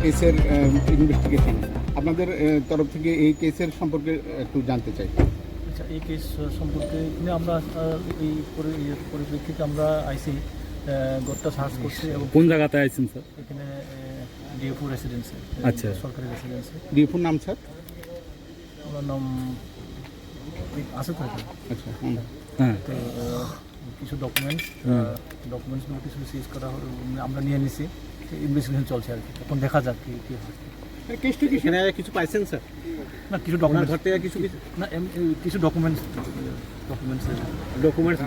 কেসের ইনভেস্টিগেশন, আপনাদের তরফ থেকে এই কেসের সম্পর্কে একটু জানতে চাই। আচ্ছা, এই কেস সম্পর্কে আমরা এই পরিপ্রেক্ষিতে আমরা আইসি গোটা সার্চ করছি এবং কোন জায়গাতে আইছেন স্যার? এখানে ডিএফও রেসিডেন্সে, আচ্ছা, সরকারি রেসিডেন্সে। ডিএফওর নাম স্যার? আমার নাম আছে তো এখানে। আচ্ছা, হ্যাঁ, তো কিছু ডকুমেন্টসগুলো কিছু সিজ করা আমরা নিয়ে নিছি, ইনভেস্টিগেশন চলছে আর কি। এখন দেখা যাক কি কি হয়। এখানে কিছু পাইছেন স্যার? না, কিছু ডকুমেন্টস ঘর থেকে কিছু না, কিছু ডকুমেন্টস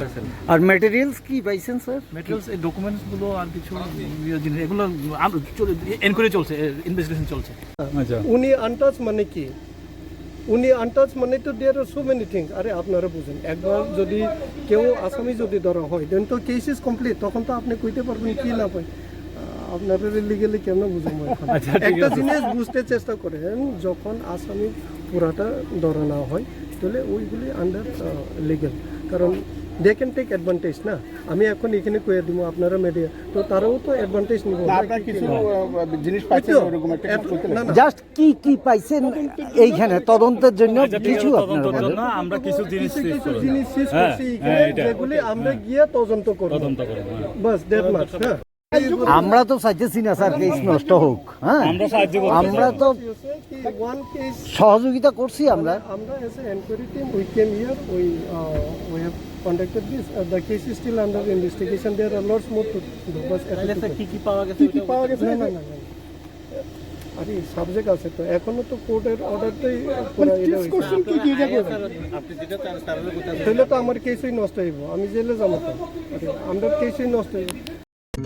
পাইছেন। আর ম্যাটেরিয়ালস কি পাইছেন স্যার? ম্যাটেরিয়ালস, এই ডকুমেন্টসগুলো আর কিছু জিনিস, এগুলো এনকোয়ারি চলছে, ইনভেস্টিগেশন চলছে। আচ্ছা, উনি আনটাচ মানে কি? উনি আনটাচ মানে তো দেয়ার আর সো মেনি থিংস। আরে আপনারা বুঝেন, একবার যদি কেউ আসামি যদি ধরা হয় দেন তো কেস ইজ কমপ্লিট, তখন তো আপনি কইতে পারবেন কি না পাই। আপনারা লিগেলি কেন বুঝবো এখন? একটা জিনিস বুঝতে চেষ্টা করেন, যখন আসামি পুরাটা ধরা না হয় তাহলে ওইগুলি আন্ডার লিগেল, কারণ দে ক্যান টেক অ্যাডভান্টেজ না। আমি এখন এখানে কয়ে দিব আপনারা মিডিয়া, তো তারাও তো অ্যাডভান্টেজ নিব। আপনার কিছু জিনিস পাচ্ছেন ওরকম একটা কাজ করতে না, না, জাস্ট কি কি পাইছেন এইখানে তদন্তের জন্য কিছু আপনারা তদন্তের বলেন। জন্য আমরা কিছু জিনিস কিছু শেষ কিছু করলাম। জিনিস শেষ হ্যাঁ, করছি হ্যাঁ, এখানে, এটা। যেগুলি আমরা গিয়ে তদন্ত করব। বাস দ্যাট মাচ। হ্যাঁ, আমরা তো চাইতেছি না স্যার কেস নষ্ট হোক। হ্যাঁ, আমরা সাহায্য করতে আমরা তো ওয়ান কেস সহযোগিতা করছি আমরা। আমরা as an inquiry team we came here, we have conducted this, the case is still under investigation, there are lots more to do. But কি কি পাওয়া গেছে? কি পাওয়া গেছে? না, আরে সাবজেক্ট আছে তো, এখনো তো কোর্টের অর্ডারটাই পুরো এটা হইছে। আপনি যেটা তার তাহলে তো আমার কেসই নষ্ট হইব, আমি জেলে যাবো তো। আরে আমরা কেসই নষ্ট হইব।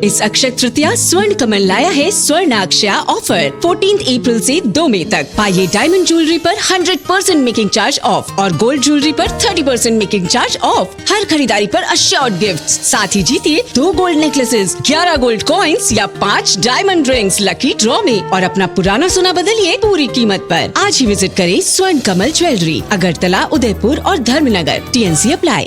इस अक्षय तृतीया स्वर्ण कमल लाया है स्वर्ण अक्षया ऑफर 14 अप्रैल से 2 मई तक। पाइए डायमंड ज्वेलरी पर 100% मेकिंग चार्ज ऑफ और गोल्ड ज्वेलरी पर 30% मेकिंग चार्ज ऑफ। हर खरीदारी पर अश्योर्ड गिफ्ट, साथ ही जीतिए 2 गोल्ड नेकलेसेस, 11 गोल्ड कॉइन्स या 5 डायमंड रिंग्स लकी ड्रॉ में, और अपना पुराना सोना बदलिए पूरी कीमत पर। आज ही विजिट करें स्वर्ण कमल ज्वेलरी, अगरतला, उदयपुर और धर्मनगर। TNC apply.